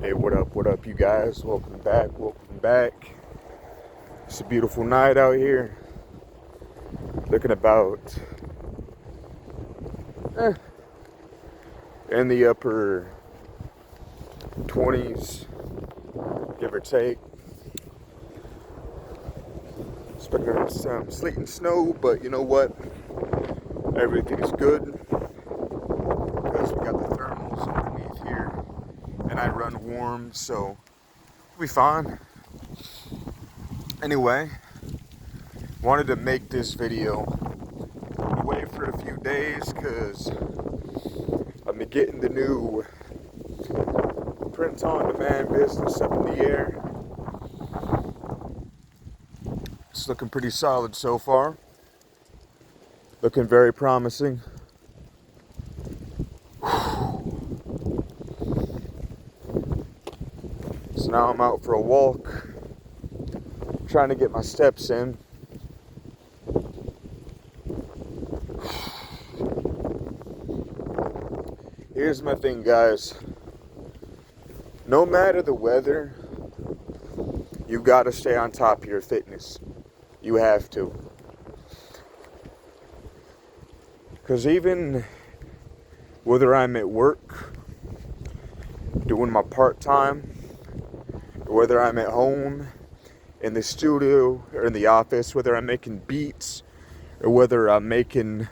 Hey, what up, you guys? Welcome back. It's a beautiful night out here. Looking about in the upper 20s, give or take. Expecting some sleet and snow, but you know what? Everything's good because we got the thermals underneath here, and I run warm, so we'll be fine. Anyway, wanted to make this video. Wait for a few days because I've been getting the new print on demand business up in the air. It's looking pretty solid so far. Looking very promising. So now I'm out for a walk, trying to get my steps in. Here's my thing, guys. No matter the weather, you gotta stay on top of your fitness. You have to. Because even whether I'm at work, doing my part-time, or whether I'm at home, in the studio, or in the office, whether I'm making beats, or whether I'm making,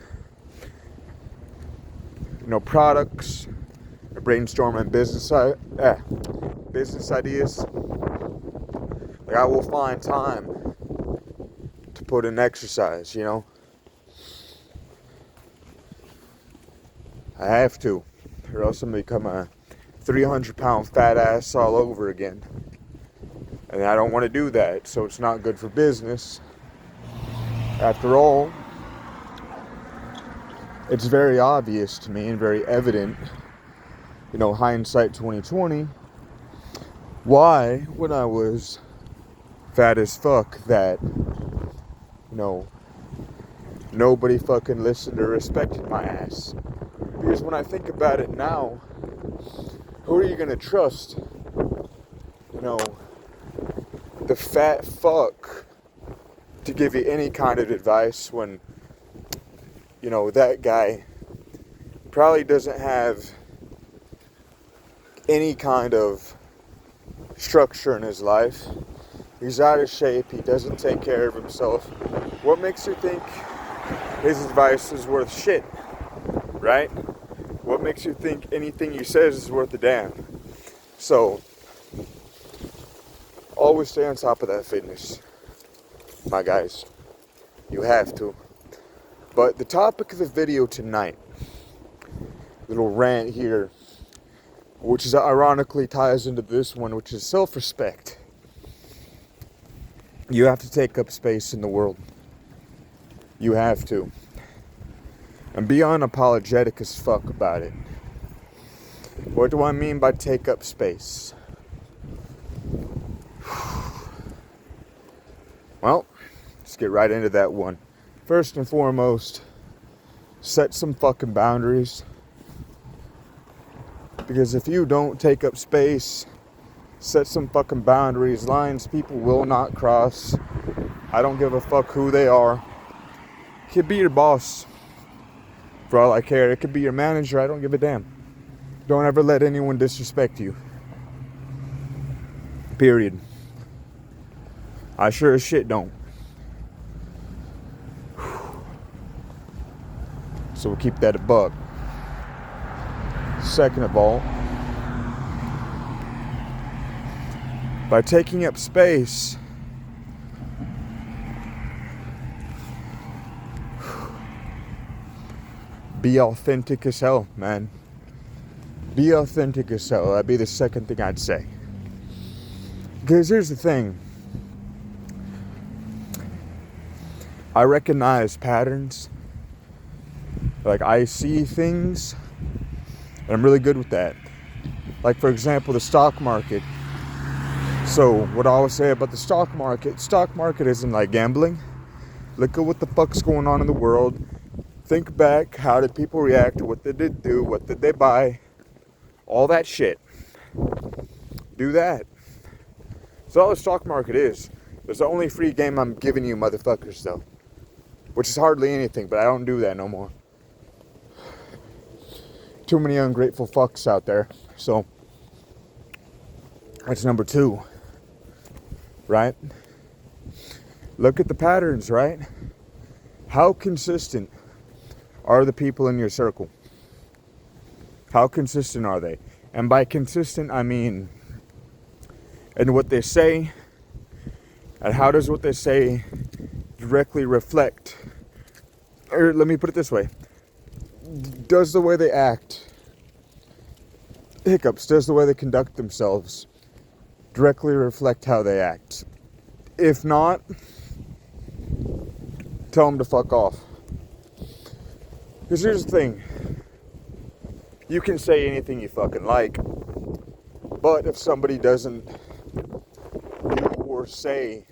products, or brainstorming business ideas, like I will find time to put in exercise, I have to, or else I'm gonna become a 300-pound fat ass all over again. And I don't want to do that, so it's not good for business. After all, it's very obvious to me and very evident, hindsight 2020, why, when I was fat as fuck, that, nobody fucking listened or respected my ass. Because when I think about it now, who are you gonna trust? The fat fuck to give you any kind of advice when, that guy probably doesn't have any kind of structure in his life. He's out of shape. He doesn't take care of himself. What makes you think his advice is worth shit, right? What makes you think anything he says is worth a damn? So, always stay on top of that fitness, my guys. You have to. But the topic of the video tonight, little rant here, which is ironically ties into this one, which is self-respect. You have to take up space in the world. You have to. And be unapologetic as fuck about it. What do I mean by take up space? Well, let's get right into that one. First and foremost, set some fucking boundaries. Because if you don't take up space, set some fucking boundaries, lines people will not cross. I don't give a fuck who they are. It could be your boss, for all I care. It could be your manager, I don't give a damn. Don't ever let anyone disrespect you. Period. I sure as shit don't. So we'll keep that a buck. Second of all, by taking up space, be authentic as hell, man. Be authentic as hell. That'd be the second thing I'd say. Because here's the thing. I recognize patterns. Like, I see things, and I'm really good with that. Like, for example, the stock market. So, what I always say about the stock market isn't like gambling. Look at what the fuck's going on in the world. Think back, how did people react? What did they do? What did they buy? All that shit. Do that. That's all the stock market is. It's the only free game I'm giving you motherfuckers though. Which is hardly anything, but I don't do that no more. Too many ungrateful fucks out there. So, that's number 2. Right? Look at the patterns, right? How consistent are the people in your circle? How consistent are they? And by consistent, I mean in what they say, and how does what they say directly reflect, or let me put it this way, does the way they act, does the way they conduct themselves directly reflect how they act? If not, tell them to fuck off. Because here's the thing. You can say anything you fucking like, but if somebody doesn't do or say,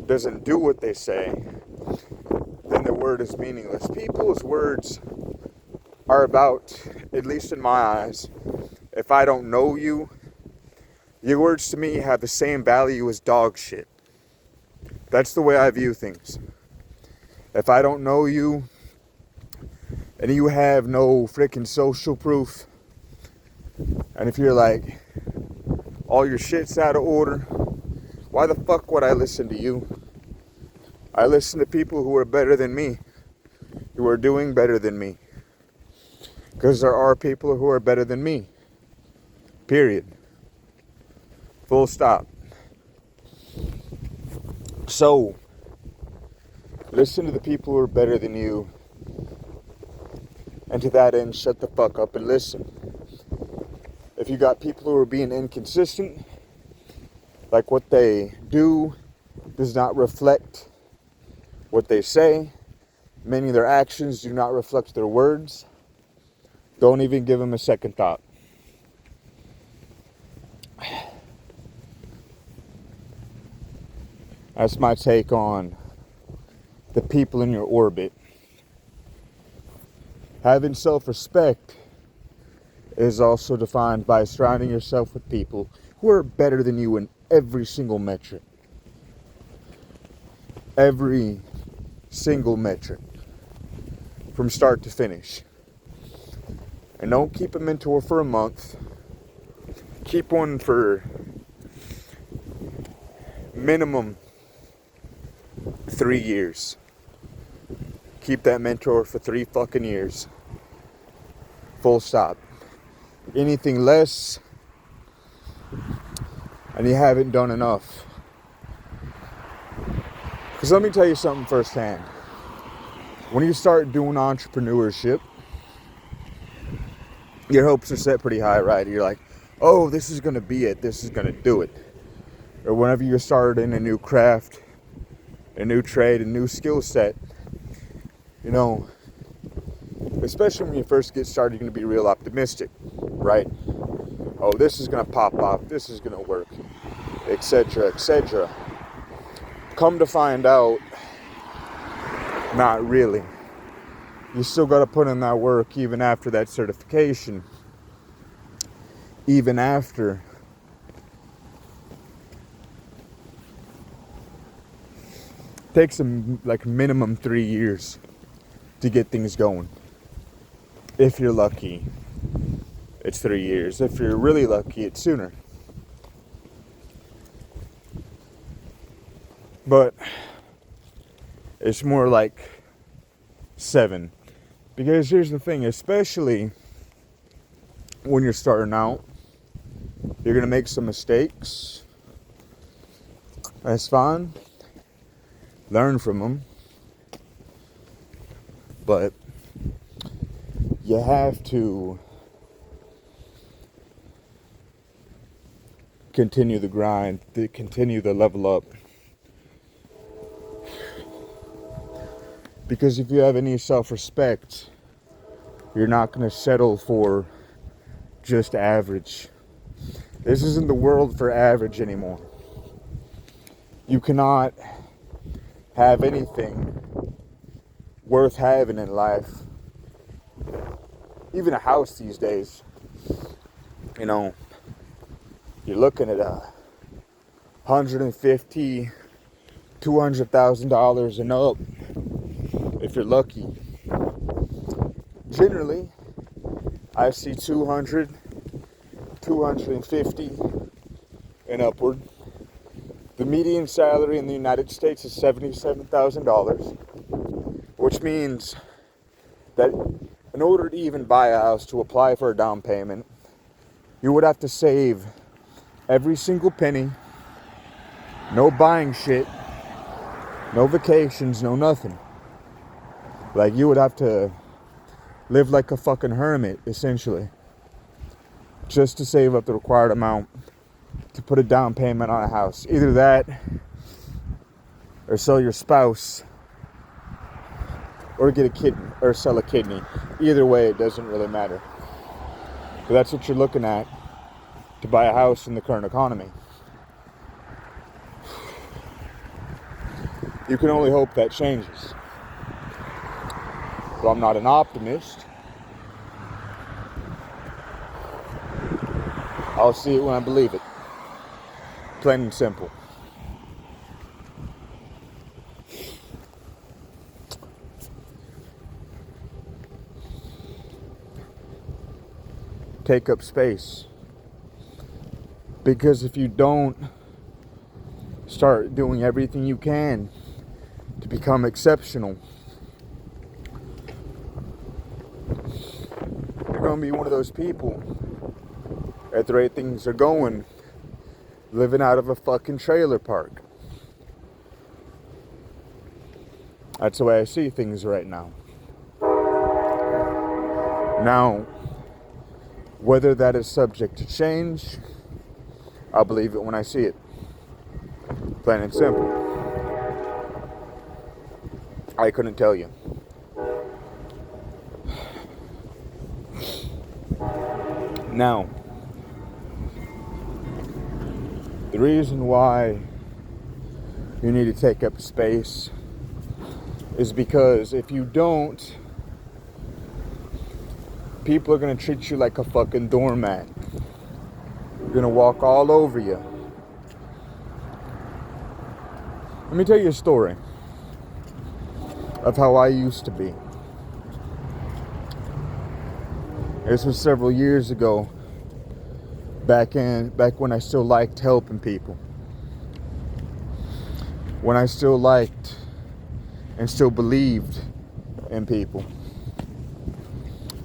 doesn't do what they say, then their word is meaningless. People's words are about, at least in my eyes, if I don't know you, your words to me have the same value as dog shit. That's the way I view things. If I don't know you, and you have no freaking social proof, and if you're like, all your shit's out of order, why the fuck would I listen to you? I listen to people who are better than me, who are doing better than me. Because there are people who are better than me. Period. Full stop. So, listen to the people who are better than you. And to that end, shut the fuck up and listen. If you got people who are being inconsistent, like what they do does not reflect what they say, meaning their actions do not reflect their words, don't even give them a second thought. That's my take on the people in your orbit. Having self-respect is also defined by surrounding yourself with people who are better than you in every single metric. Every single metric. From start to finish. And don't keep a mentor for a month. Keep one for minimum 3 years. Keep that mentor for 3 fucking years. Full stop. Anything less, and you haven't done enough. Because let me tell you something firsthand. When you start doing entrepreneurship, your hopes are set pretty high, right? You're like, oh, this is going to be it. This is going to do it. Or whenever you're starting a new craft, a new trade, a new skill set, you know, especially when you first get started, you're going to be real optimistic, right? Oh, this is going to pop off. This is going to work, etc., etc. Come to find out, not really. You still got to put in that work even after that certification. Even after. Takes them like minimum 3 years to get things going. If you're lucky, it's 3 years. If you're really lucky, it's sooner. But it's more like 7. Because here's the thing, especially when you're starting out, you're going to make some mistakes. That's fine. Learn from them. But you have to continue the grind, to continue the level up. Because if you have any self-respect, you're not going to settle for just average. This isn't the world for average anymore. You cannot have anything worth having in life, even a house these days, you know, you're looking at $150,000, $200,000 and up if you're lucky. Generally, I see 200, 250 and upward. The median salary in the United States is $77,000, which means that in order to even buy a house, to apply for a down payment, you would have to save every single penny, no buying shit, no vacations, no nothing. Like, you would have to live like a fucking hermit, essentially, just to save up the required amount to put a down payment on a house. Either that, or sell your spouse, or get a kidney, or sell a kidney. Either way, it doesn't really matter. But that's what you're looking at to buy a house in the current economy. You can only hope that changes. Well, I'm not an optimist. I'll see it when I believe it. Plain and simple. Take up space. Because if you don't start doing everything you can to become exceptional, you're going to be one of those people, at the rate things are going, living out of a fucking trailer park. That's the way I see things right now. Now, whether that is subject to change, I'll believe it when I see it. Plain and simple. I couldn't tell you. Now, the reason why you need to take up space is because if you don't, people are going to treat you like a fucking doormat. They're going to walk all over you. Let me tell you a story of how I used to be. This was several years ago, back when I still liked helping people. When I still liked and still believed in people.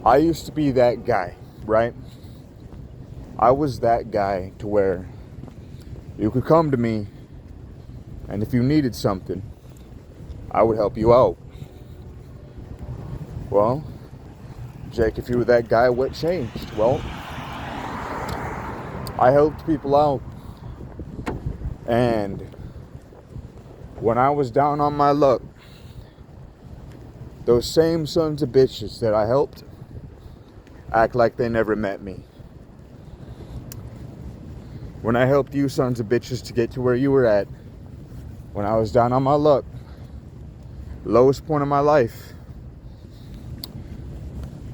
I used to be that guy, right? I was that guy to where you could come to me, and if you needed something, I would help you out. Well, Jake, if you were that guy, what changed? Well, I helped people out, and when I was down on my luck, those same sons of bitches that I helped act like they never met me. When I helped you sons of bitches to get to where you were at, when I was down on my luck, lowest point of my life,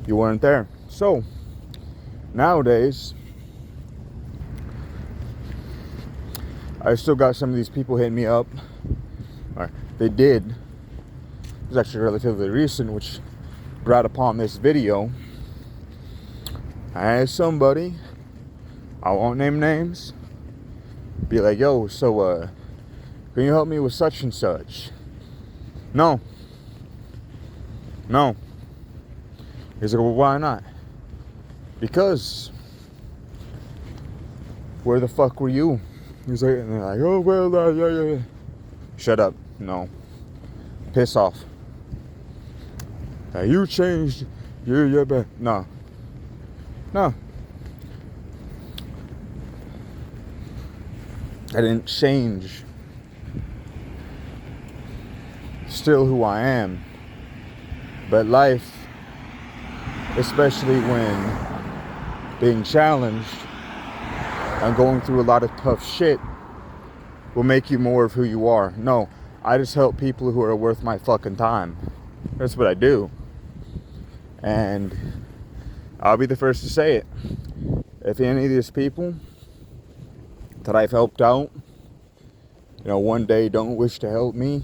you weren't there. So, nowadays, I still got some of these people hitting me up. Or they did. It was actually relatively recent, which brought upon this video. I had somebody, I won't name names, be like, yo, so can you help me with such and such? No. He's like, well, why not? Because where the fuck were you? He's like, and they're like, oh, well, yeah. Shut up. No. Piss off. You changed. You're bad. No. I didn't change. Still who I am. But life, especially when being challenged and going through a lot of tough shit, will make you more of who you are. No, I just help people who are worth my fucking time. That's what I do. And I'll be the first to say it. if any of these people that I've helped out, one day don't wish to help me,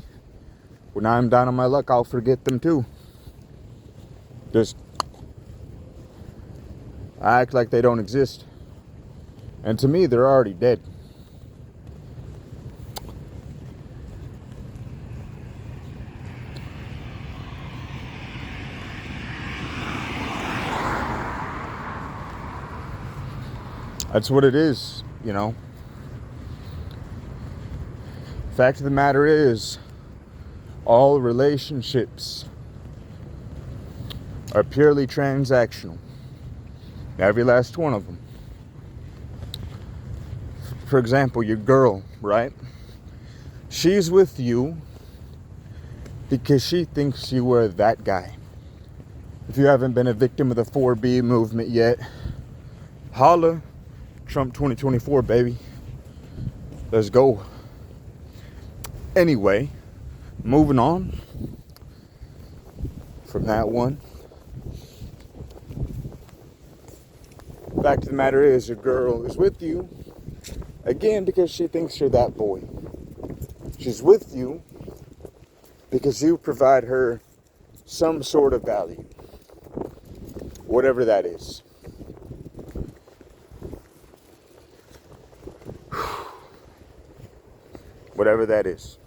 when I'm down on my luck, I'll forget them too. Just act like they don't exist. And to me, they're already dead. That's what it is, Fact of the matter is, all relationships are purely transactional. Every last one of them. For example, your girl, right? She's with you because she thinks you were that guy. If you haven't been a victim of the 4B movement yet, holla. Trump 2024, baby. Let's go. Anyway, moving on from that one. Fact of the matter is, your girl is with you, again, because she thinks you're that boy. She's with you because you provide her some sort of value. Whatever that is. Whatever that is.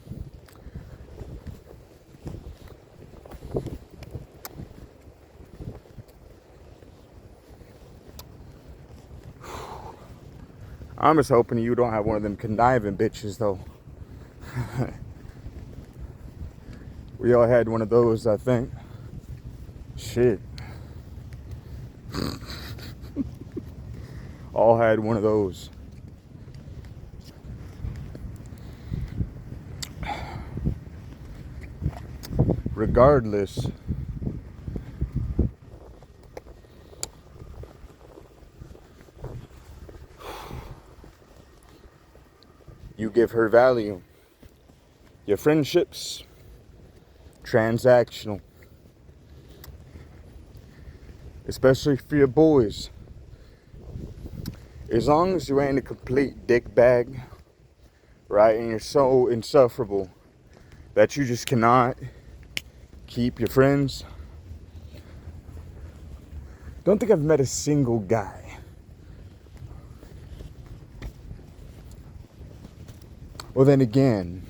I'm just hoping you don't have one of them conniving bitches, though. We all had one of those, I think. Shit. All had one of those. Regardless, you give her value. Your friendships, transactional. Especially for your boys. As long as you ain't a complete dick bag, right, and you're so insufferable that you just cannot keep your friends. Don't think I've met a single guy. Well, then again,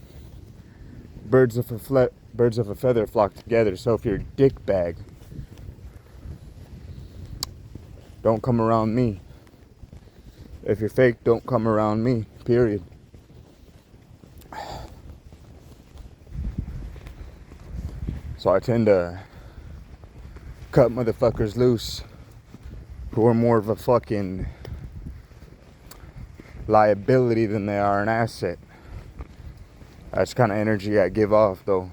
birds of a feather flock together. So if you're a dick bag, don't come around me. If you're fake, don't come around me. Period. So I tend to cut motherfuckers loose who are more of a fucking liability than they are an asset. That's kind of energy I give off, though,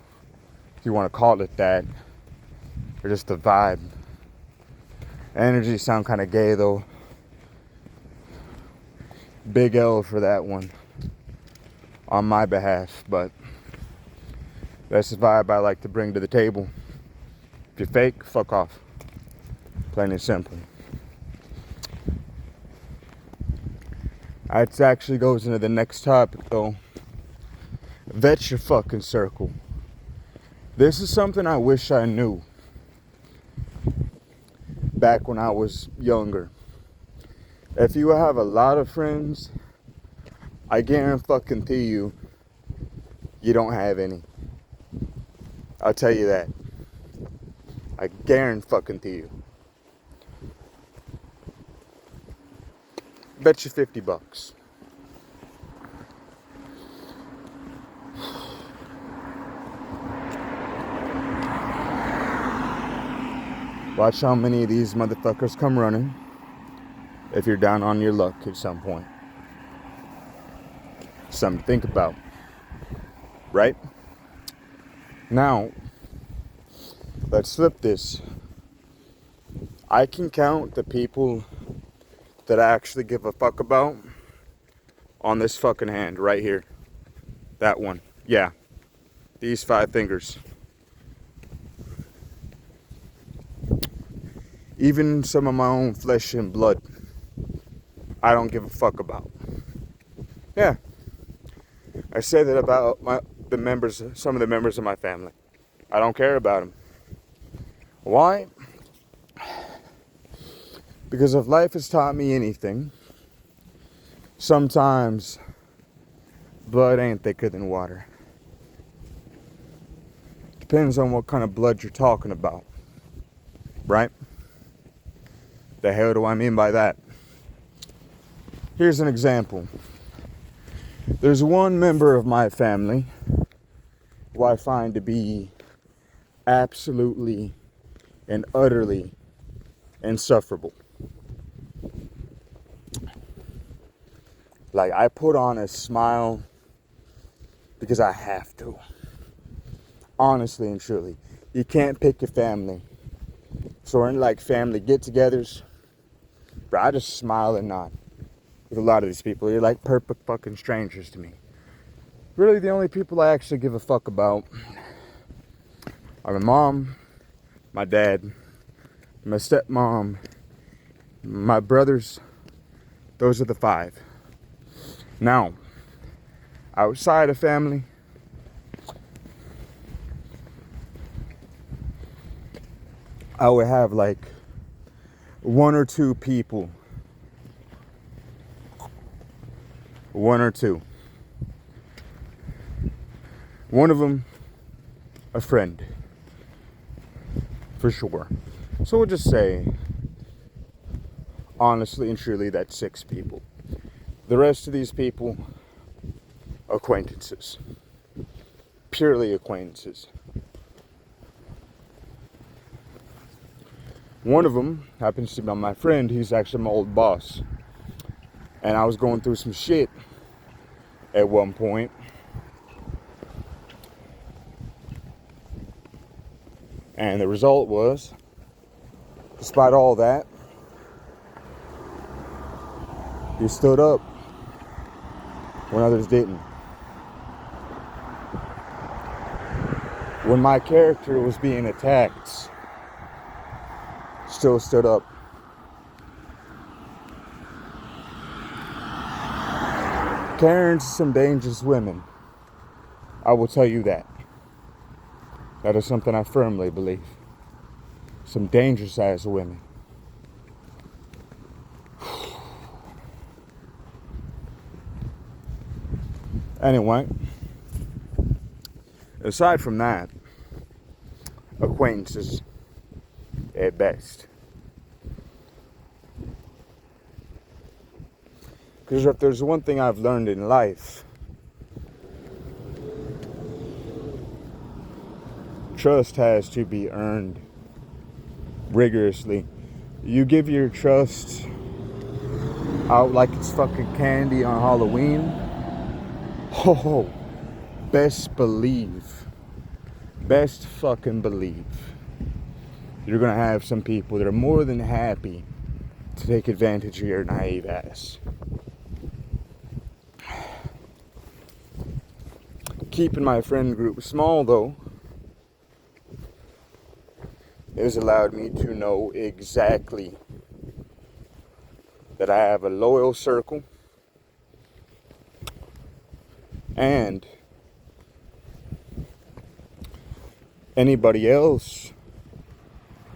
if you want to call it that, or just the vibe. Energy sound kind of gay, though. Big L for that one on my behalf, but that's the vibe I like to bring to the table. If you're fake, fuck off. Plain and simple. That actually goes into the next topic, though. Vet your fucking circle. This is something I wish I knew back when I was younger. If you have a lot of friends, I guarantee you, you don't have any. I'll tell you that. I guarantee you. Bet you $50. Watch how many of these motherfuckers come running if you're down on your luck at some point. Something to think about. Right? Now, let's flip this. I can count the people that I actually give a fuck about on this fucking hand right here. That one. Yeah. These 5 fingers. Even some of my own flesh and blood. I don't give a fuck about. Yeah, I say that about some of the members of my family. I don't care about them. Why? Because if life has taught me anything, sometimes blood ain't thicker than water. Depends on what kind of blood you're talking about, right? The hell do I mean by that? Here's an example. There's one member of my family who I find to be absolutely and utterly insufferable. Like, I put on a smile because I have to. Honestly and truly. You can't pick your family. So we're in like family get-togethers. Bro, I just smile and nod with a lot of these people. You're like perfect fucking strangers to me. Really, the only people I actually give a fuck about are my mom, my dad, my stepmom, my brothers. Those are the 5. Now, outside of family, I would have like 1 or 2 people. 1 or 2. One of them, a friend. For sure. So we'll just say, honestly and truly, that's 6 people. The rest of these people, acquaintances. Purely acquaintances. One of them happens to be my friend. He's actually my old boss. And I was going through some shit at one point. And the result was, despite all that, he stood up when others didn't. When my character was being attacked, still stood up. Karen's some dangerous women. I will tell you that. That is something I firmly believe. Some dangerous ass women. Anyway, aside from that, acquaintances at best. Because if there's one thing I've learned in life, trust has to be earned rigorously. You give your trust out like it's fucking candy on Halloween. Oh, best fucking believe, you're gonna have some people that are more than happy to take advantage of your naive ass. Keeping my friend group small, though, has allowed me to know exactly that I have a loyal circle, and anybody else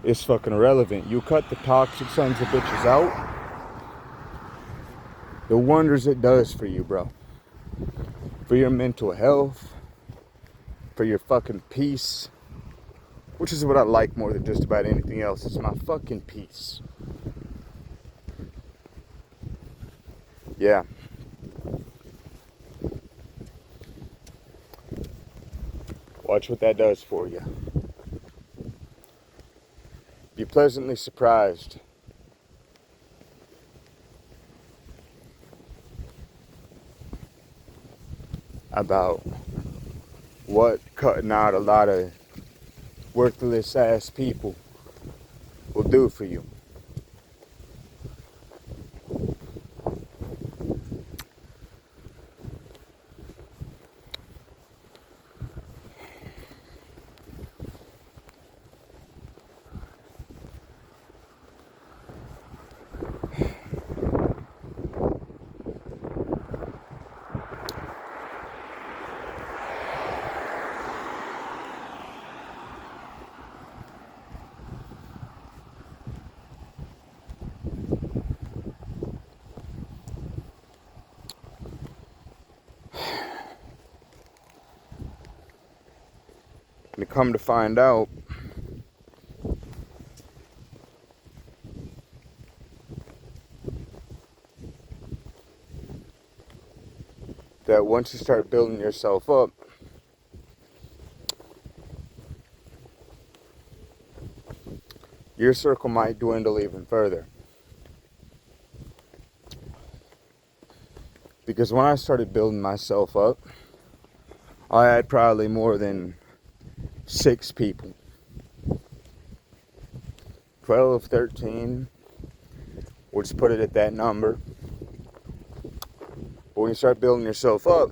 is fucking irrelevant. You cut the toxic sons of bitches out, the wonders it does for you, bro. For your mental health, for your fucking peace, which is what I like more than just about anything else. It's my fucking peace. Yeah. Watch what that does for you. Be pleasantly surprised. About what cutting out a lot of worthless ass people will do for you. to come to find out, that once you start building yourself up, your circle might dwindle even further. Because when I started building myself up, I had probably more than 6 people. 12, 13, we'll just put it at that number. But when you start building yourself up,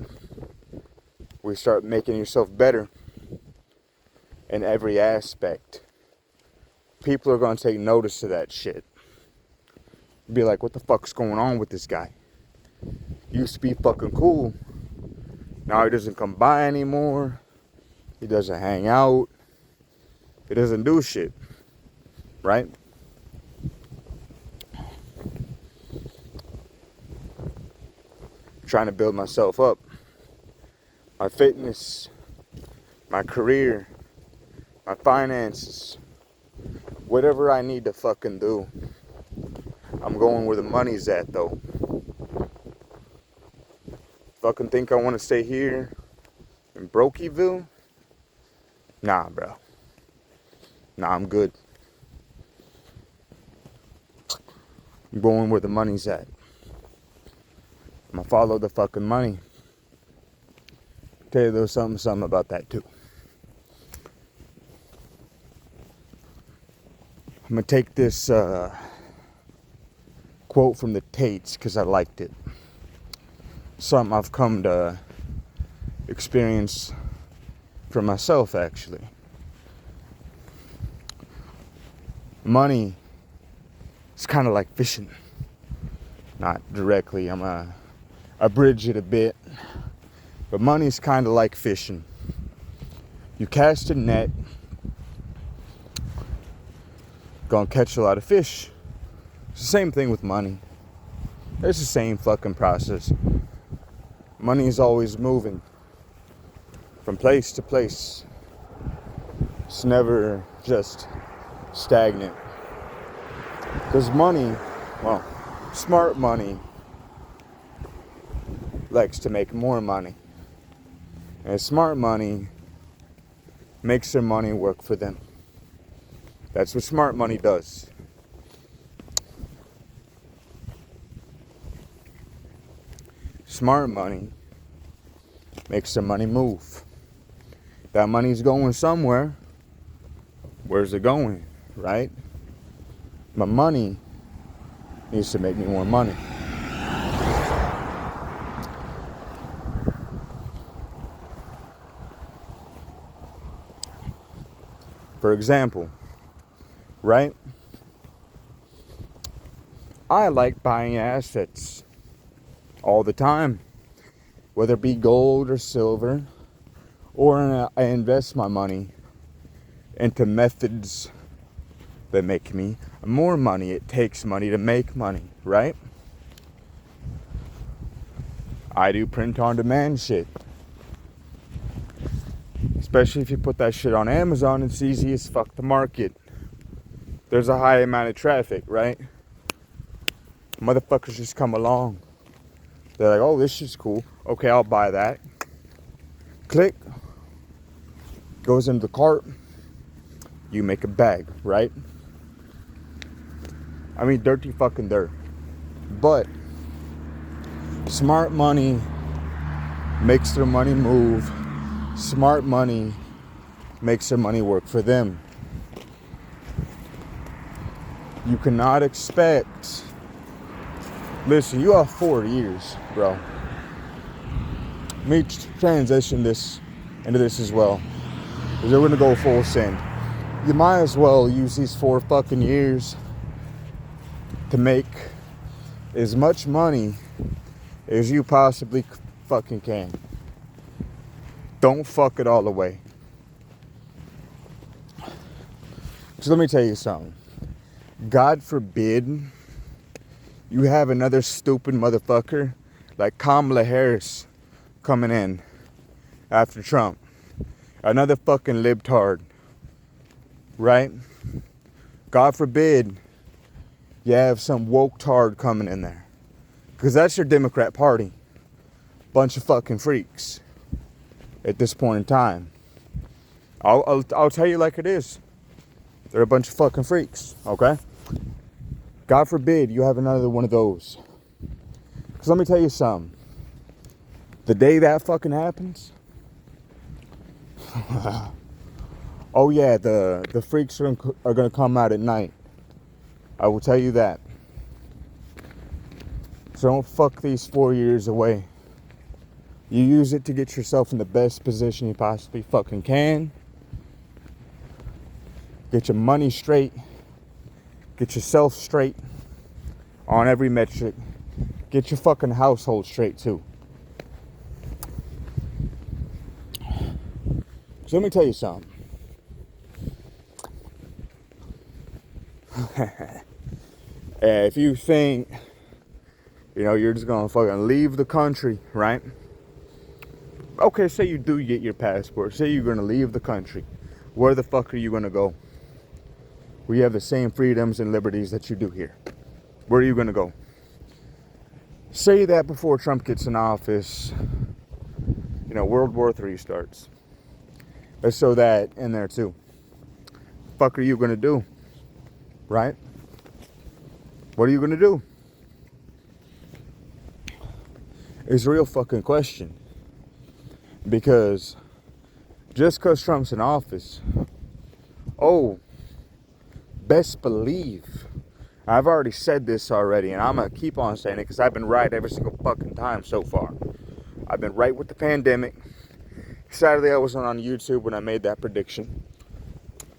we start making yourself better in every aspect. People are going to take notice of that shit. Be like, what the fuck's going on with this guy? He used to be fucking cool. Now he doesn't come by anymore. He doesn't hang out. He doesn't do shit. Right? Trying to build myself up. My fitness. My career. My finances. Whatever I need to fucking do. I'm going where the money's at, though. Fucking think I want to stay here in Brokeyville? Nah, bro. Nah, I'm good. I'm going where the money's at. I'm gonna follow the fucking money. Tell you there's something about that too. I'm gonna take this quote from the Tates because I liked it. Something I've come to experience for myself, actually. Money is kind of like fishing. Not directly, I'm gonna abridge it a bit. But money's kind of like fishing. You cast a net, gonna catch a lot of fish. It's the same thing with money. It's the same fucking process. Money is always moving from place to place. It's never just stagnant. Because money, well, smart money likes to make more money. And smart money makes their money work for them. That's what smart money does. Smart money makes the money move. That money's going somewhere. Where's it going, right? My money needs to make me more money. For example, right? I like buying assets all the time, whether it be gold or silver, or I invest my money into methods that make me more money. It takes money to make money, right? I do print on demand shit. Especially if you put that shit on Amazon, it's easy as fuck to market. There's a high amount of traffic, right? Motherfuckers just come along. They're like, oh, this shit's cool. Okay, I'll buy that. Click. Goes into the cart. You make a bag, right? I mean, dirty fucking dirt. But smart money makes their money move. Smart money makes their money work for them. You cannot expect... Listen, you have 4 years, bro. Let me transition this into this as well. Because they're going to go full send. You might as well use these 4 fucking years to make as much money as you possibly fucking can. Don't fuck it all away. So let me tell you something. God forbid you have another stupid motherfucker like Kamala Harris coming in after Trump. Another fucking libtard, right? God forbid you have some woke tard coming in there. Because that's your Democrat Party. Bunch of fucking freaks at this point in time. I'll tell you like it is. They're a bunch of fucking freaks, okay? God forbid you have another one of those. Because let me tell you something. The day that fucking happens, oh yeah, the freaks are gonna come out at night. I will tell you that. So don't fuck these 4 years away. You use it to get yourself in the best position you possibly fucking can. Get your money straight. Get yourself straight on every metric. Get your fucking household straight too. So let me tell you something. If you think, you're just gonna fucking leave the country, right? Okay, say you do get your passport. Say you're gonna leave the country. Where the fuck are you gonna go? We have the same freedoms and liberties that you do here. Where are you gonna go? Say that before Trump gets in office, World War III starts. Let's throw that in there too. Fuck are you gonna do? Right? What are you gonna do? It's a real fucking question. Because just because Trump's in office, best believe, I've already said this already, and I'm going to keep on saying it because I've been right every single fucking time so far. I've been right with the pandemic. Saturday I wasn't on YouTube when I made that prediction.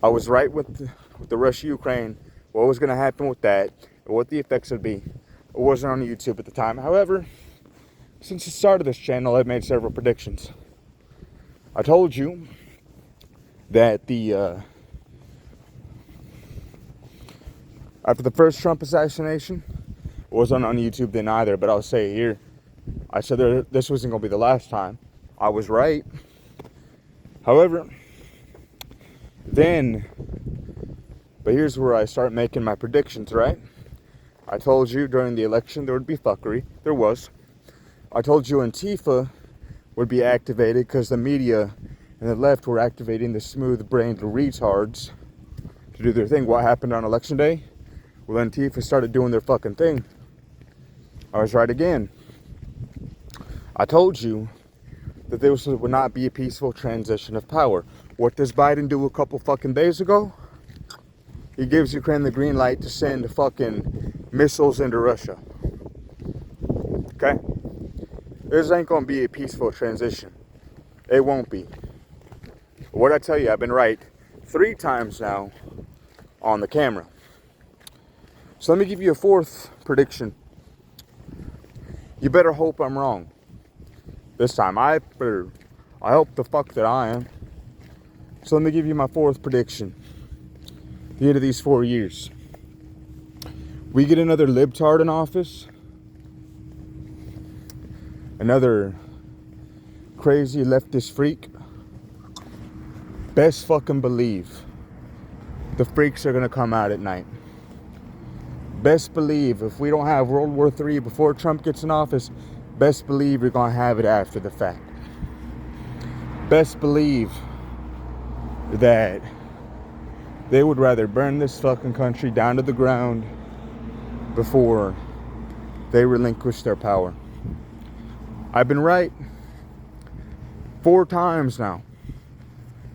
I was right with the Russia-Ukraine, what was going to happen with that, and what the effects would be. It wasn't on YouTube at the time. However, since the start of this channel, I've made several predictions. I told you that after the first Trump assassination, it wasn't on YouTube then either, but I'll say it here. I said this wasn't going to be the last time. I was right. However, but here's where I start making my predictions, right? I told you during the election there would be fuckery. There was. I told you Antifa would be activated because the media and the left were activating the smooth-brained retards to do their thing. What happened on election day? Well, Antifa started doing their fucking thing. I was right again. I told you that this would not be a peaceful transition of power. What does Biden do a couple fucking days ago? He gives Ukraine the green light to send fucking missiles into Russia. Okay? This ain't gonna be a peaceful transition. It won't be. What I tell you, I've been right 3 times now on the camera. So let me give you a 4th prediction. You better hope I'm wrong. This time, I hope the fuck that I am. So let me give you my 4th prediction. The end of these 4 years. We get another libtard in office. Another crazy leftist freak. Best fucking believe the freaks are gonna come out at night. Best believe if we don't have World War III before Trump gets in office, best believe we're gonna have it after the fact. Best believe that they would rather burn this fucking country down to the ground before they relinquish their power. I've been right 4 times now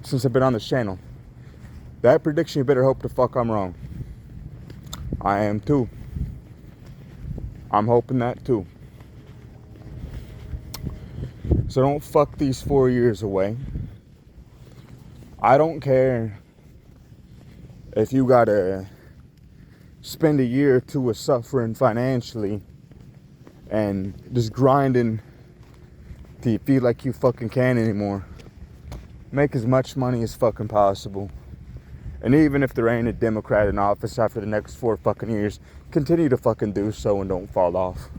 since I've been on this channel. That prediction, you better hope the fuck I'm wrong. I am too. I'm hoping that too. So don't fuck these 4 years away. I don't care if you gotta spend a year or 2 of suffering financially and just grinding till you feel like you fucking can't anymore. Make as much money as fucking possible. And even if there ain't a Democrat in office after the next 4 fucking years, continue to fucking do so and don't fall off.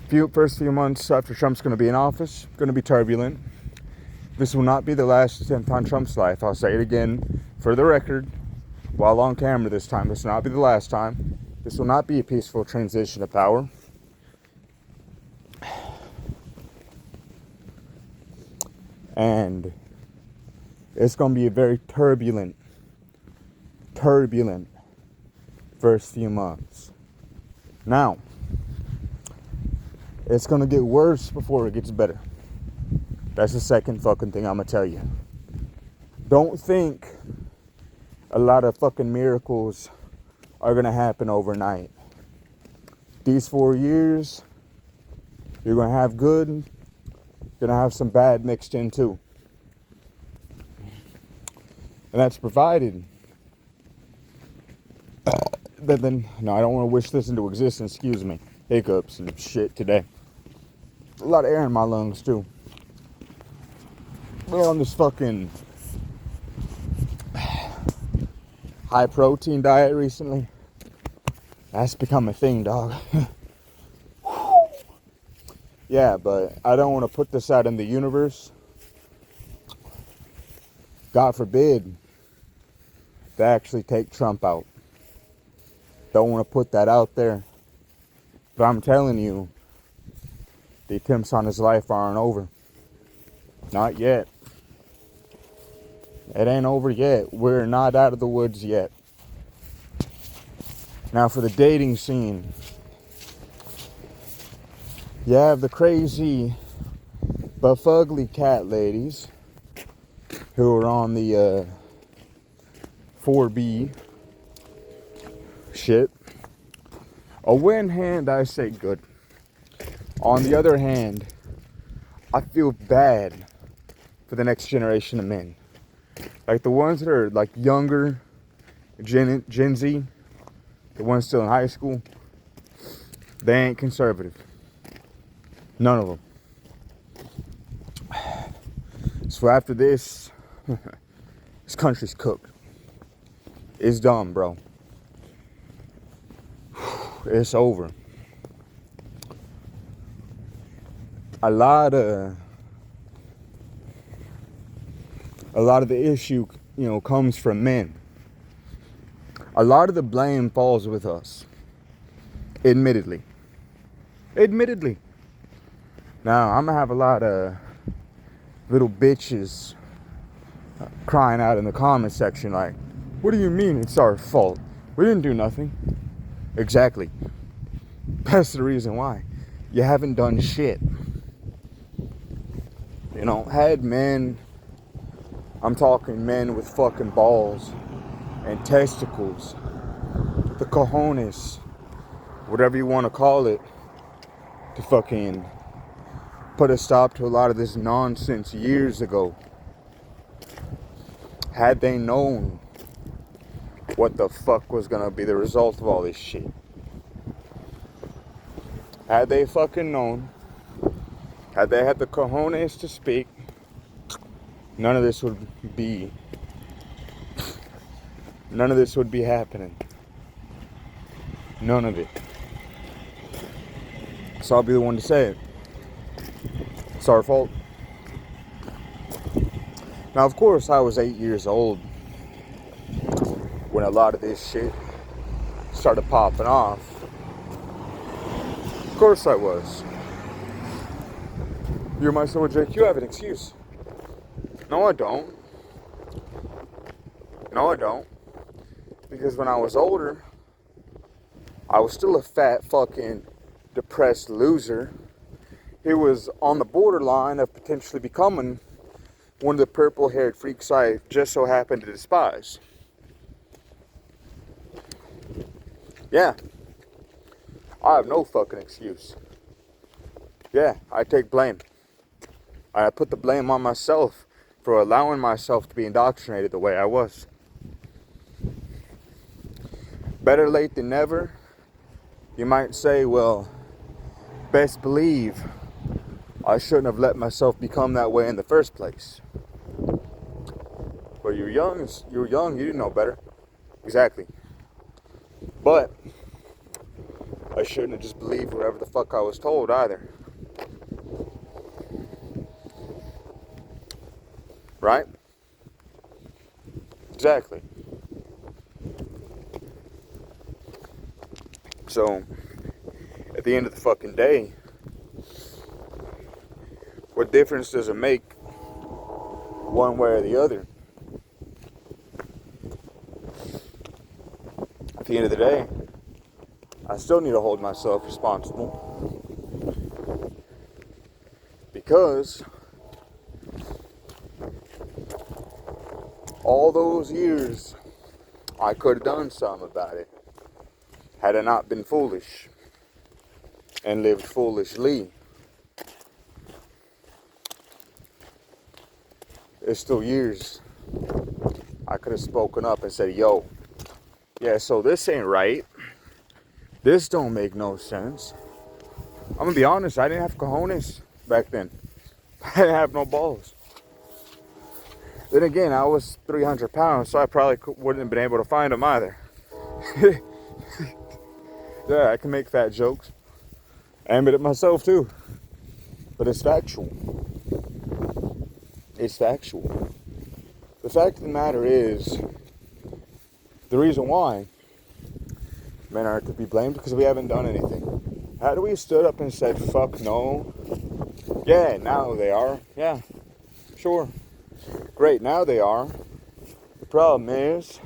First few months after Trump's going to be in office, going to be turbulent. This will not be the last attempt on Trump's life. I'll say it again for the record, while on camera this time. This will not be the last time. This will not be a peaceful transition of power. And it's going to be a very turbulent first few months. Now, it's going to get worse before it gets better. That's the second fucking thing I'm going to tell you. Don't think a lot of fucking miracles are going to happen overnight. These 4 years, you're going to have good, you're going to have some bad mixed in too. And that's provided that then, no, I don't want to wish this into existence, excuse me. Hiccups and shit today. A lot of air in my lungs too. We're on this fucking high protein diet recently. That's become a thing, dog. Yeah, but I don't want to put this out in the universe. God forbid to actually take Trump out. Don't want to put that out there. But I'm telling you, the attempts on his life aren't over. Not yet. It ain't over yet. We're not out of the woods yet. Now for the dating scene. You have the crazy but fugly cat ladies who are on the 4B shit. On one hand, I say good. On the other hand, I feel bad for the next generation of men. Like the ones that are like younger, Gen Z, the ones still in high school, they ain't conservative. None of them. So after this, this country's cooked. It's done, bro. It's over. A lot of the issue, comes from men. A lot of the blame falls with us. Admittedly. Now, I'm gonna have a lot of little bitches crying out in the comment section like, what do you mean it's our fault? We didn't do nothing. Exactly. That's the reason why. You haven't done shit. Had men, I'm talking men with fucking balls and testicles, the cojones, whatever you want to call it, to fucking put a stop to a lot of this nonsense years ago. Had they known what the fuck was gonna be the result of all this shit. Had they fucking known, had they had the cojones to speak, none of this would be happening. None of it. So I'll be the one to say it. It's our fault. Now, of course, I was 8 years old when a lot of this shit started popping off. Of course I was. You might say, well, Jake, you have an excuse. No, I don't. Because when I was older, I was still a fat fucking depressed loser. He was on the borderline of potentially becoming one of the purple-haired freaks I just so happened to despise. Yeah. I have no fucking excuse. Yeah, I take blame. I put the blame on myself for allowing myself to be indoctrinated the way I was. Better late than never. You might say, well, best believe I shouldn't have let myself become that way in the first place. But you're young, you didn't know better. Exactly. But I shouldn't have just believed whatever the fuck I was told either. Right? Exactly. So, at the end of the fucking day, what difference does it make one way or the other? At the end of the day, I still need to hold myself responsible. Because all those years, I could have done something about it. Had I not been foolish and lived foolishly. There's still years I could have spoken up and said, yo, yeah, so this ain't right. This don't make no sense. I'm gonna be honest, I didn't have cojones back then. I didn't have no balls. Then again, I was 300 pounds, so I probably wouldn't have been able to find them either. Yeah, I can make fat jokes. I admit it myself too. But it's factual. It's factual. The fact of the matter is, the reason why men are to be blamed because we haven't done anything. Had we stood up and said, fuck no, yeah, now they are. Yeah, sure. Great, now they are. The problem is,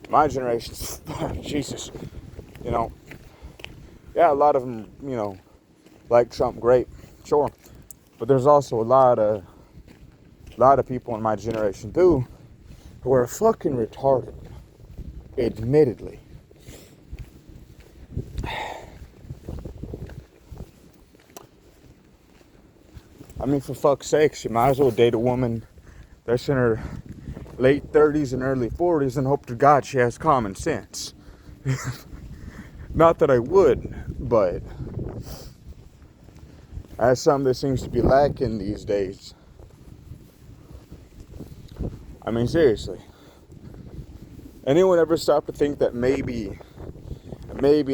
my generation, Jesus, yeah, a lot of them, like Trump, great, sure. But there's also a lot of people in my generation too who are fucking retarded, admittedly. I mean, for fuck's sakes, you might as well date a woman that's in her late 30s and early 40s and hope to God she has common sense. Not that I would, but that's something that seems to be lacking these days. I mean, seriously. Anyone ever stop to think that maybe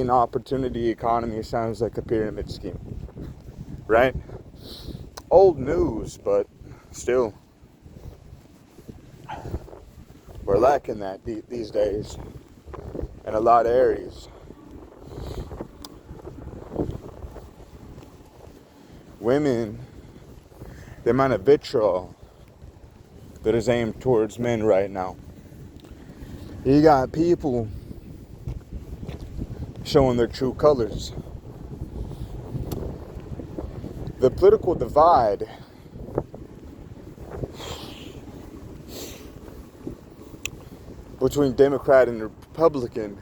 an opportunity economy sounds like a pyramid scheme? Right? Old news, but still. We're lacking that these days in a lot of areas. Women, the amount of vitriol that is aimed towards men right now. You got people showing their true colors. The political divide between Democrat and Republican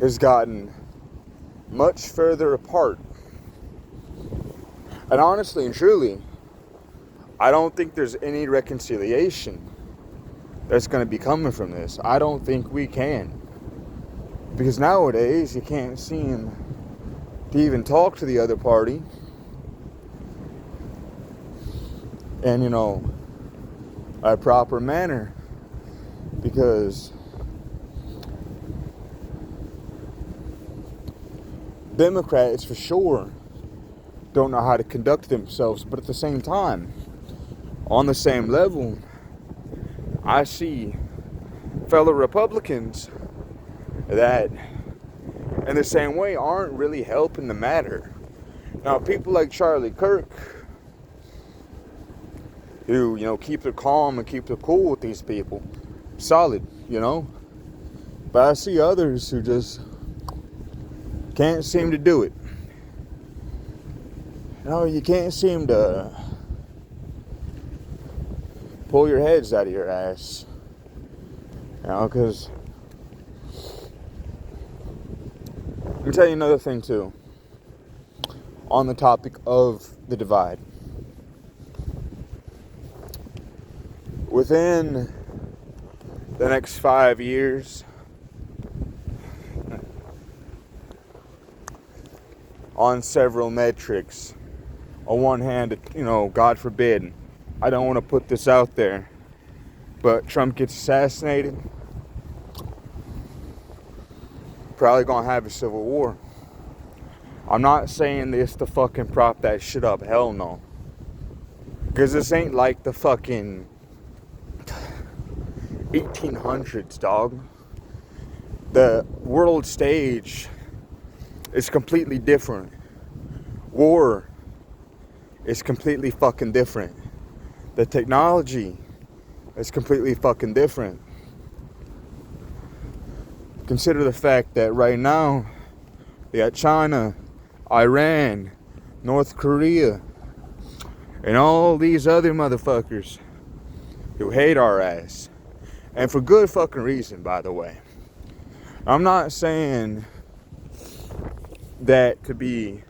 has gotten much further apart. And honestly and truly, I don't think there's any reconciliation that's going to be coming from this. I don't think we can. Because nowadays, you can't seem to even talk to the other party. And, a proper manner. Because Democrats, for sure, don't know how to conduct themselves. But at the same time, on the same level, I see fellow Republicans that, in the same way, aren't really helping the matter. Now, people like Charlie Kirk, who, keep it calm and keep it cool with these people, solid, But I see others who just can't seem to do it. You can't seem to pull your heads out of your ass. Because let me tell you another thing too. On the topic of the divide. Within the next 5 years, on several metrics, on one hand, God forbid, I don't want to put this out there, but Trump gets assassinated. probably gonna have a civil war. I'm not saying this to fucking prop that shit up. Hell no. Because this ain't like the fucking 1800s, dog. The world stage is completely different. War is completely fucking different. The technology is completely fucking different. Consider the fact that right now, we got China, Iran, North Korea, and all these other motherfuckers who hate our ass. And for good fucking reason, by the way. I'm not saying that to be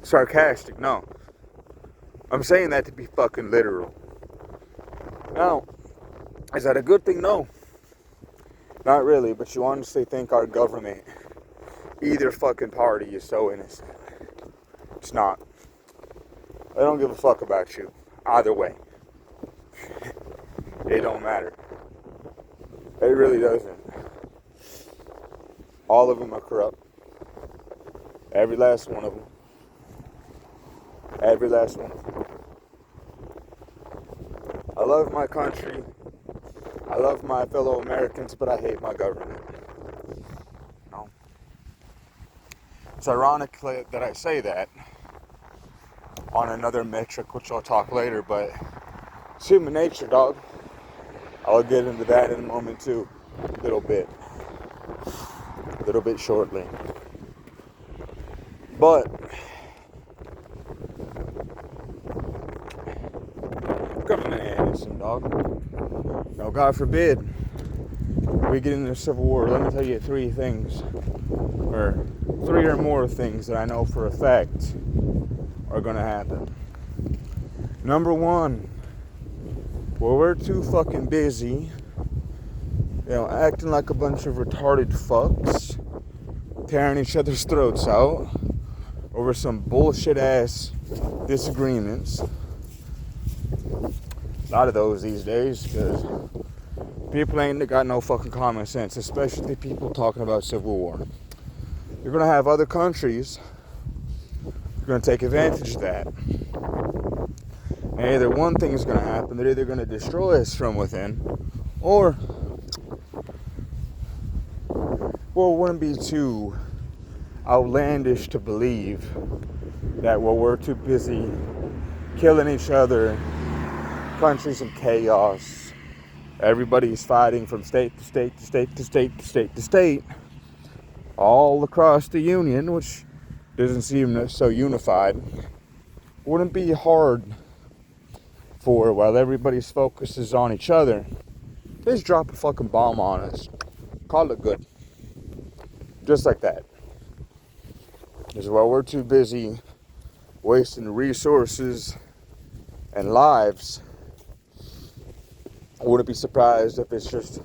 sarcastic, no. I'm saying that to be fucking literal. Now, is that a good thing? No. Not really, but you honestly think our government, either fucking party, is so innocent. It's not. They don't give a fuck about you. Either way. It don't matter. It really doesn't. All of them are corrupt. Every last one of them. Every last one of them. I love my country. I love my fellow Americans, but I hate my government. No. It's ironic that I say that on another metric, which I'll talk later, but it's human nature, dog. I'll get into that in a moment too. A little bit shortly. But government ain't innocent, dog. Now, God forbid we get into a civil war. Let me tell you three things, or three or more things that I know for a fact are gonna happen. Number one, well, we're too fucking busy, acting like a bunch of retarded fucks, tearing each other's throats out over some bullshit ass disagreements. A lot of those these days, because people ain't got no fucking common sense, especially people talking about civil war. You're gonna have other countries who are gonna take advantage of that. And either one thing is gonna happen, they're either gonna destroy us from within, or, well, it wouldn't be too outlandish to believe that, well, we're too busy killing each other, countries in chaos, everybody's fighting from state to state to state to state to state to state, all across the union, which doesn't seem so unified. Wouldn't be hard for, while everybody's focus is on each other, just drop a fucking bomb on us. Call it good. Just like that. Because while we're too busy wasting resources and lives, I wouldn't be surprised if it's just,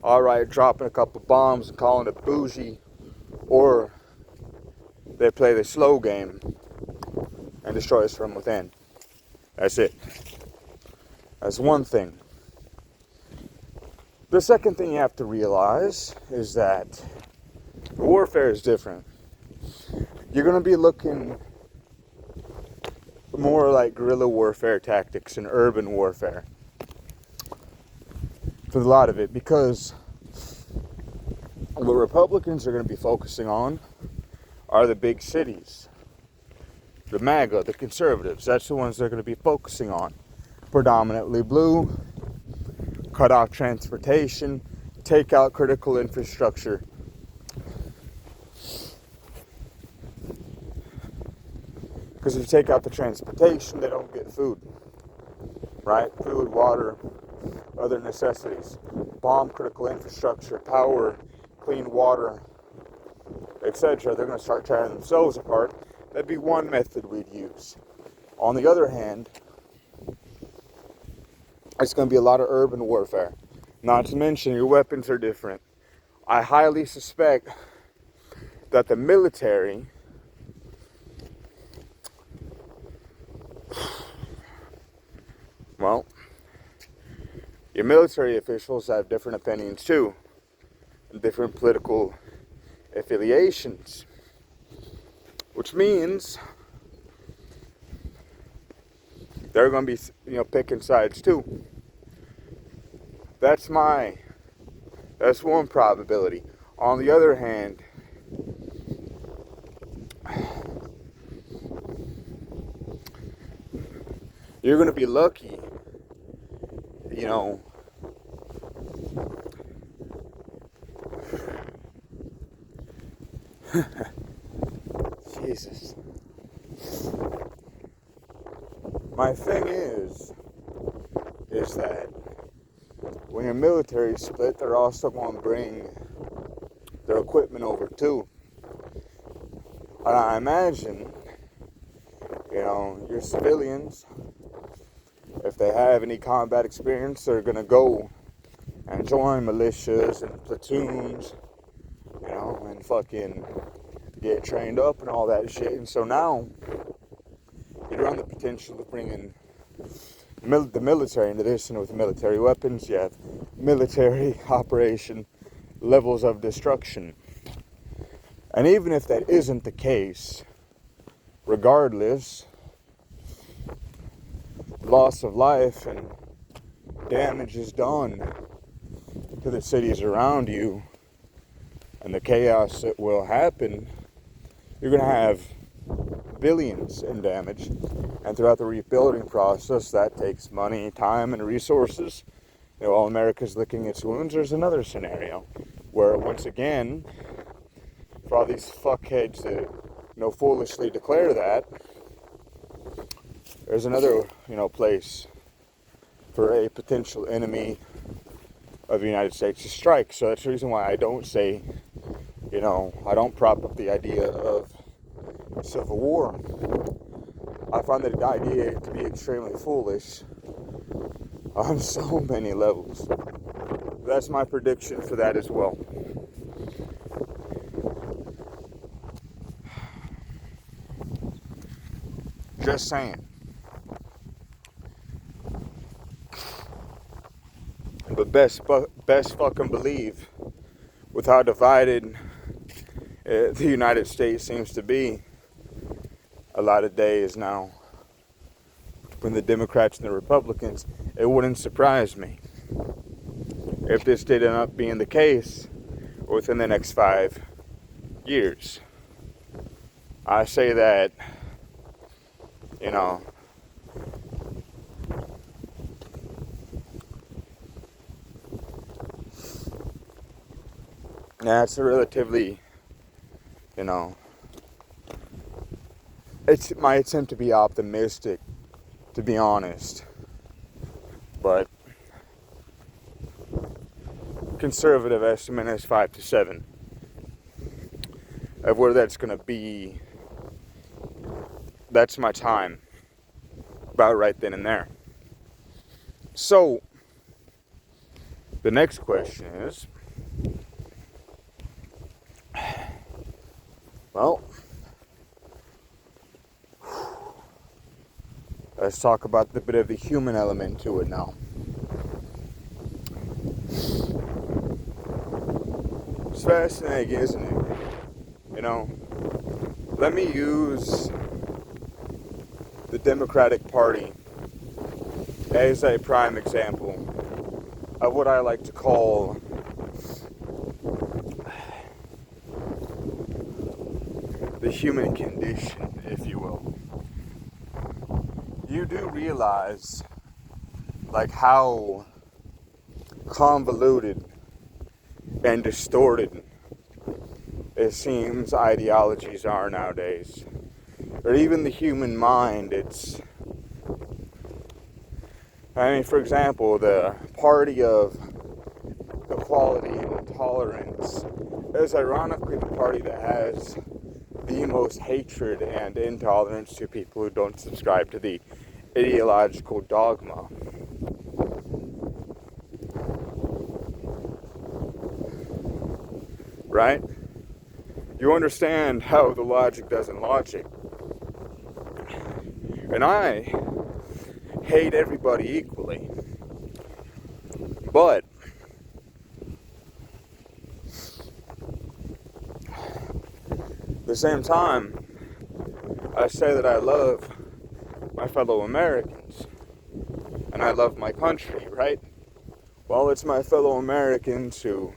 alright, dropping a couple bombs and calling it bougie, or they play the slow game and destroy us from within. That's it. That's one thing. The second thing you have to realize is that warfare is different. You're going to be looking more like guerrilla warfare tactics and urban warfare for a lot of it, because what Republicans are going to be focusing on are the big cities. The MAGA, the conservatives, that's the ones they're going to be focusing on. Predominantly blue, cut off transportation, take out critical infrastructure. Because if you take out the transportation, they don't get food. Right? Food, water, other necessities. Bomb critical infrastructure, power, clean water, etc. They're going to start tearing themselves apart. That'd be one method we'd use. On the other hand, it's going to be a lot of urban warfare. Not to mention, your weapons are different. I highly suspect that the military well, your military officials have different opinions too, different political affiliations, which means they're going to be, picking sides too. That's one probability. On the other hand, you're going to be lucky, Jesus. My thing is that when your military split, they're also going to bring their equipment over too. And I imagine, your civilians, if they have any combat experience, they're going to go and join militias and platoons, and fucking get trained up and all that shit. And so now, you run the potential of bringing the military into this, and with military weapons, you have military operation levels of destruction. And even if that isn't the case, regardless, loss of life and damage is done to the cities around you, and the chaos that will happen, you're going to have billions in damage. And throughout the rebuilding process, that takes money, time, and resources. While America's licking its wounds, there's another scenario where, once again, for all these fuckheads that, foolishly declare that, there's another, place for a potential enemy of the United States to strike. So that's the reason why I don't say, I don't prop up the idea of civil war. I find that idea to be extremely foolish on so many levels. That's my prediction for that as well. Just saying. But best fucking believe, with how divided the United States seems to be a lot of days now, between the Democrats and the Republicans, it wouldn't surprise me if this did end up being the case within the next 5 years. I say that, that's a relatively, it's my attempt to be optimistic, to be honest, but conservative estimate is 5 to 7 of where that's going to be. That's my time, about right then and there. So the next question is, well, let's talk about the bit of the human element to it now. It's fascinating, isn't it? Let me use the Democratic Party as a prime example of what I like to call the human condition, if you will. You do realize, how convoluted and distorted it seems ideologies are nowadays. Or even the human mind, for example, the party of equality and tolerance is ironically the party that has the most hatred and intolerance to people who don't subscribe to the ideological dogma. Right? You understand how the logic doesn't logic. And I hate everybody equally. But the same time, I say that I love my fellow Americans and I love my country, right? Well, it's my fellow Americans who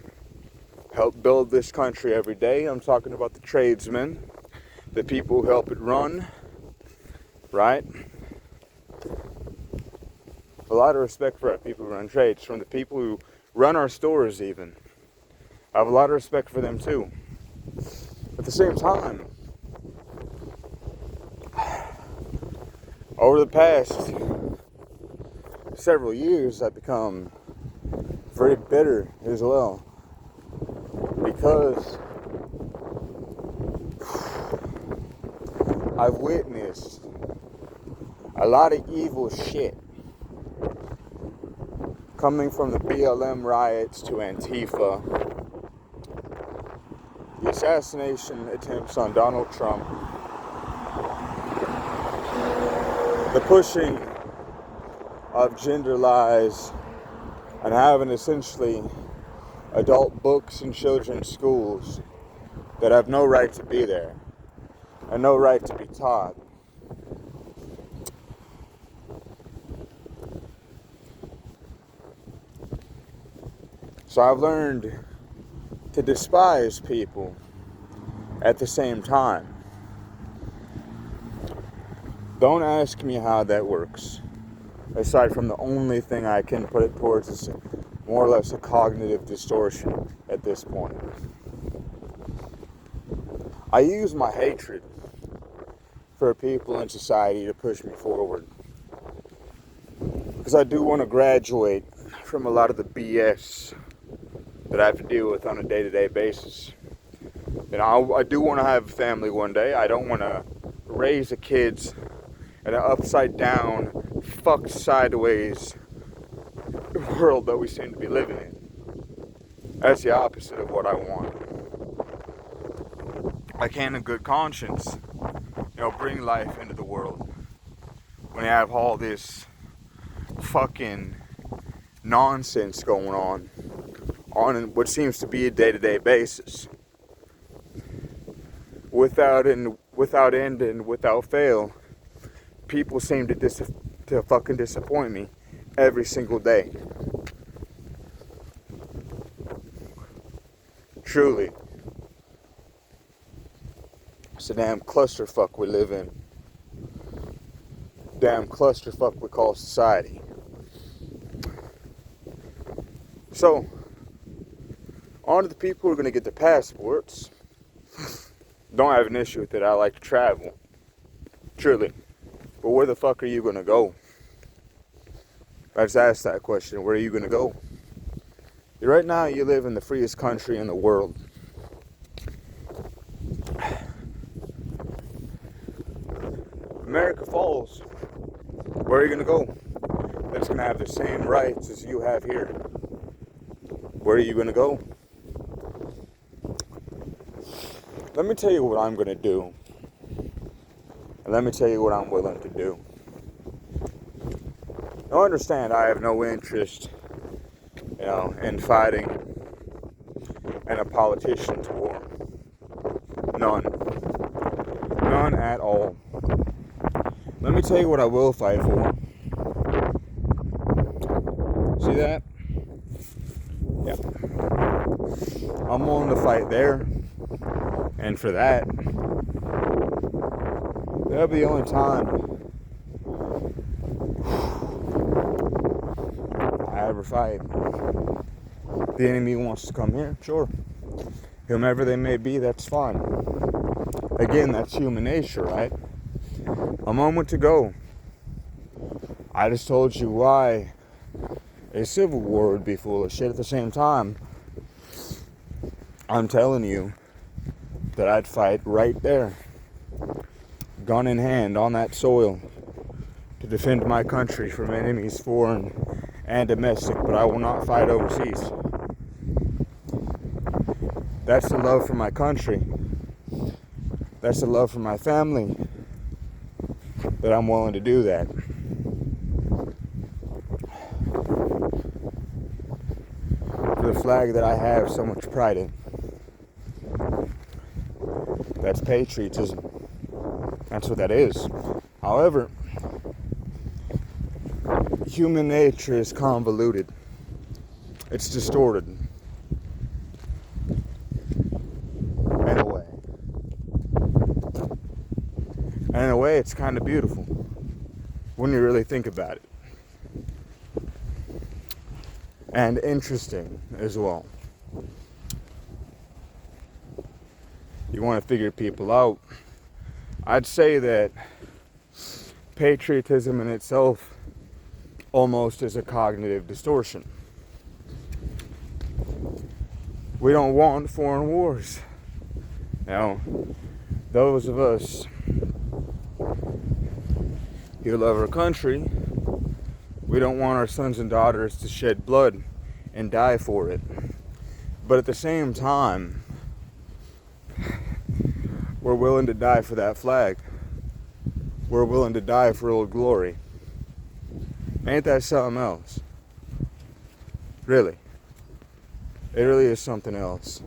help build this country every day. I'm talking about the tradesmen, the people who help it run, right? A lot of respect for our people who run trades, from the people who run our stores even. I have a lot of respect for them too. At the same time, over the past several years, I've become very bitter as well, because I've witnessed a lot of evil shit coming from the BLM riots to Antifa, the assassination attempts on Donald Trump, the pushing of gender lies, and having essentially adult books in children's schools that have no right to be there and no right to be taught. So I've learned to despise people at the same time. Don't ask me how that works, aside from the only thing I can put it towards is more or less a cognitive distortion at this point. I use my hatred for people in society to push me forward, because I do want to graduate from a lot of the BS that I have to deal with on a day-to-day basis. And I do want to have a family one day. I don't want to raise the kids in an upside down, fucked sideways world that we seem to be living in. That's the opposite of what I want. I can't in good conscience, bring life into the world when you have all this fucking nonsense going on what seems to be a day-to-day basis. Without end and without fail, people seem to fucking disappoint me every single day. Truly. It's a damn clusterfuck we live in. Damn clusterfuck we call society. So, on to the people who are going to get their passports. Don't have an issue with it. I like to travel. Truly. But where the fuck are you going to go? I just asked that question. Where are you going to go? Right now, you live in the freest country in the world. America Falls. Where are you going to go? That's going to have the same rights as you have here. Where are you going to go? Let me tell you what I'm going to do. And let me tell you what I'm willing to do. Now understand, I have no interest, in fighting in a politician's war. None. None at all. Let me tell you what I will fight for. See that? Yeah. I'm willing to fight there. And for that, that'll be the only time I ever fight. The enemy wants to come here, sure. Whomever they may be, that's fine. Again, that's human nature, right? A moment to go. I just told you why a civil war would be full of shit. At the same time, I'm telling you that I'd fight right there, gun in hand, on that soil, to defend my country from enemies, foreign and domestic, but I will not fight overseas. That's the love for my country. That's the love for my family, that I'm willing to do that. For the flag that I have so much pride in. That's patriotism. That's what that is. However, human nature is convoluted. It's distorted. In a way. And in a way, it's kind of beautiful when you really think about it. And interesting as well. You want to figure people out. I'd say that patriotism in itself almost is a cognitive distortion. We don't want foreign wars. Now, those of us who love our country, we don't want our sons and daughters to shed blood and die for it. But at the same time, we're willing to die for that flag. We're willing to die for Old Glory. Ain't that something else? Really. It really is something else.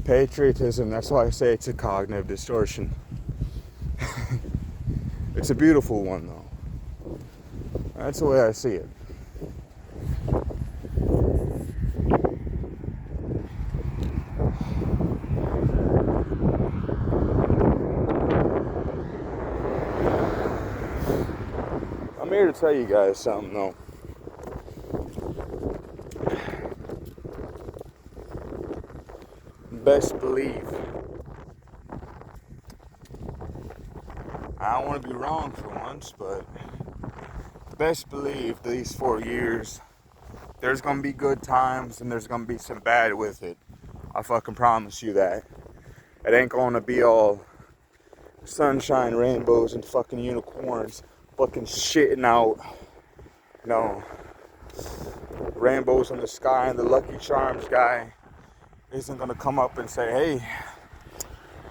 Patriotism, that's why I say it's a cognitive distortion. It's a beautiful one, though. That's the way I see it. I'm here to tell you guys something, though. Best believe. I don't want to be wrong for once, but best believe these 4 years, there's going to be good times and there's going to be some bad with it. I fucking promise you that. It ain't going to be all sunshine, rainbows, and fucking unicorns fucking shitting out, you know, rainbows in the sky, and the Lucky Charms guy isn't going to come up and say, hey,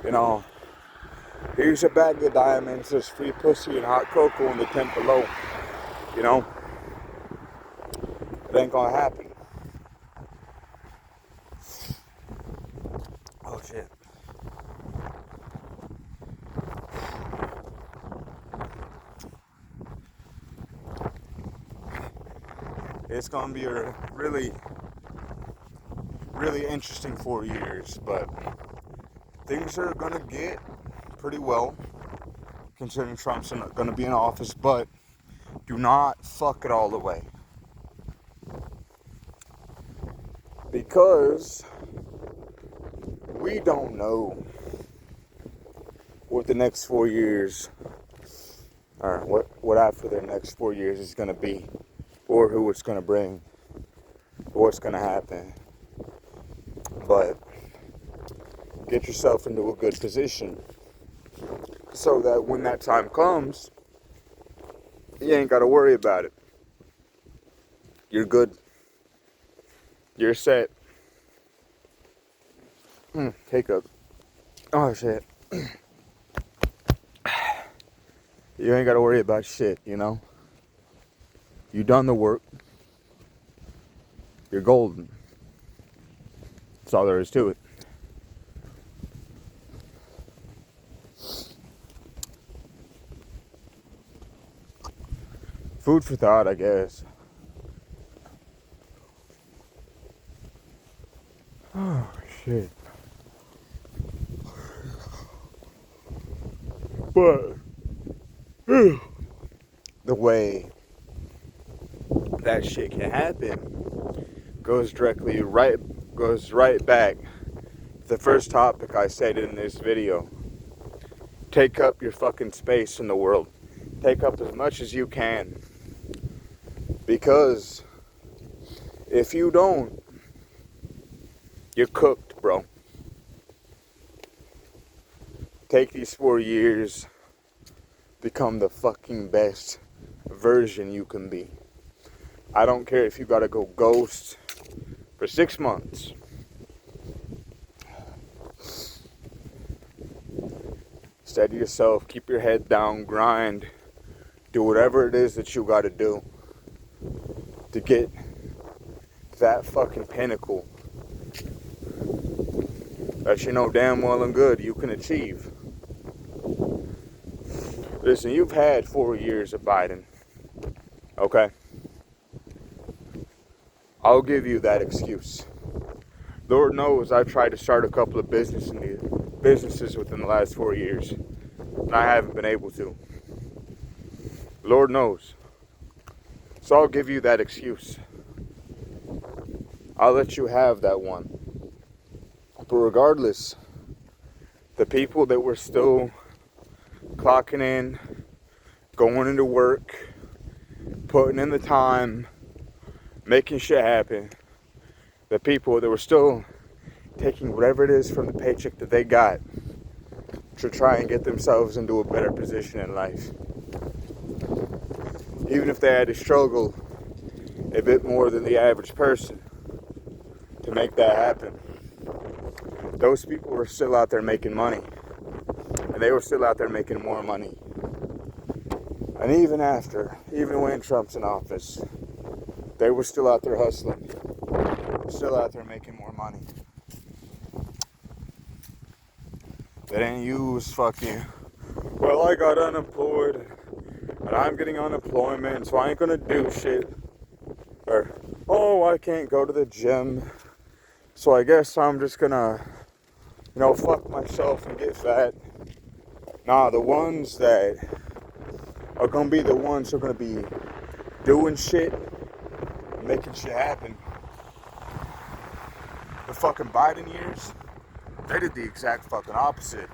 you know, here's a bag of diamonds, there's free pussy and hot cocoa in the tent below. You know? It ain't gonna happen. Oh shit. It's gonna be a really, really interesting 4 years, but things are gonna get pretty well, considering Trump's gonna be in office, but do not fuck it all away. Because we don't know what the next 4 years, or what after the next 4 years is gonna be, or who it's gonna bring, or what's gonna happen. But get yourself into a good position so that when that time comes, you ain't gotta worry about it. You're good. You're set. Take up. Oh shit. You ain't gotta worry about shit, you know? You done the work. You're golden. That's all there is to it. Food for thought, I guess. Oh, shit. But the way that shit can happen goes right back to the first topic I said in this video. Take up your fucking space in the world. Take up as much as you can. Because if you don't, you're cooked, bro. Take these 4 years, become the fucking best version you can be. I don't care if you gotta go ghost for 6 months. Steady yourself, keep your head down, grind, do whatever it is that you gotta do to get to that fucking pinnacle that you know damn well and good you can achieve. Listen, you've had 4 years of Biden, okay? I'll give you that excuse. Lord knows I've tried to start a couple of businesses within the last 4 years, and I haven't been able to. Lord knows. So I'll give you that excuse. I'll let you have that one. But regardless, the people that were still clocking in, going into work, putting in the time, making shit happen, the people that were still taking whatever it is from the paycheck that they got to try and get themselves into a better position in life. Even if they had to struggle a bit more than the average person to make that happen. Those people were still out there making money. And they were still out there making more money. And even when Trump's in office, they were still out there hustling. Still out there making more money. They didn't use fucking, well, I got unemployed and I'm getting unemployment, so I ain't gonna do shit. Or, oh, I can't go to the gym, so I guess I'm just gonna, fuck myself and get fat. Nah, the ones that are gonna be the ones who are gonna be doing shit, making shit happen. The fucking Biden years, they did the exact fucking opposite.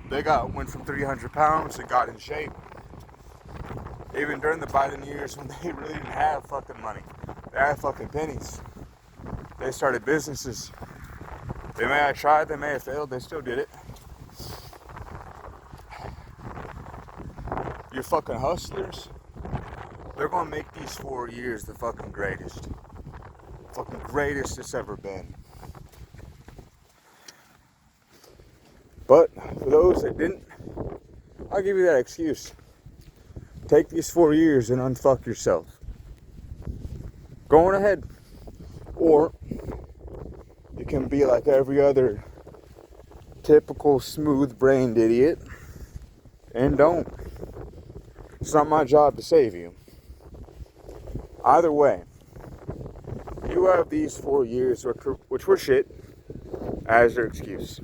They went from 300 pounds and got in shape. Even during the Biden years when they really didn't have fucking money. They had fucking pennies. They started businesses. They may have tried, they may have failed, they still did it. Your fucking hustlers, they're gonna make these 4 years the fucking greatest. Fucking greatest it's ever been. But for those that didn't, I'll give you that excuse. Take these 4 years and unfuck yourself. Go on ahead. Or you can be like every other typical smooth-brained idiot and don't. It's not my job to save you. Either way, you have these 4 years, which were shit, as your excuse.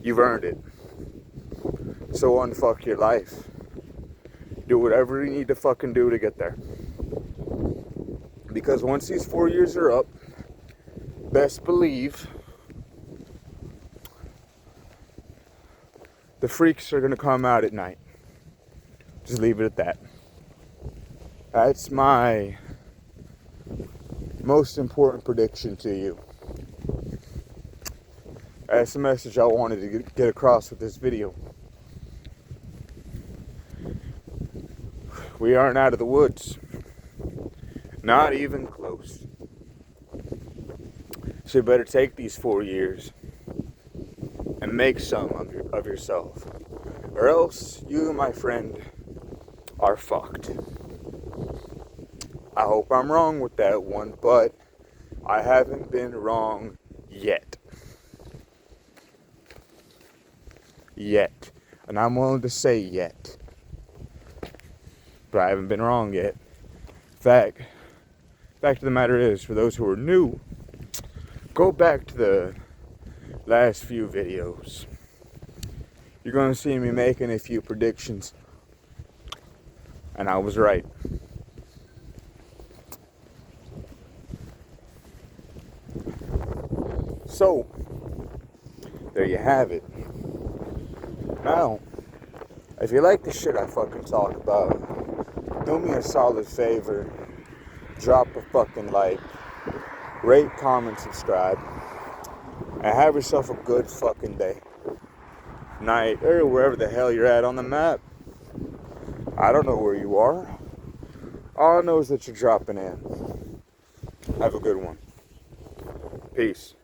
You've earned it. So unfuck your life. Do whatever you need to fucking do to get there. Because once these 4 years are up, best believe the freaks are gonna come out at night. Just leave it at that. That's my most important prediction to you. That's the message I wanted to get across with this video. We aren't out of the woods. Not even close. So you better take these 4 years and make some of yourself. Or else you, my friend, are fucked. I hope I'm wrong with that one, but I haven't been wrong yet. Yet. And I'm willing to say yet. But I haven't been wrong yet. Fact of the matter is, for those who are new, go back to the last few videos. You're going to see me making a few predictions. And I was right. So, there you have it. Now, if you like the shit I fucking talk about, do me a solid favor. Drop a fucking like. Rate, comment, subscribe. And have yourself a good fucking day. Night, or wherever the hell you're at on the map. I don't know where you are. All I know is that you're dropping in. Have a good one. Peace.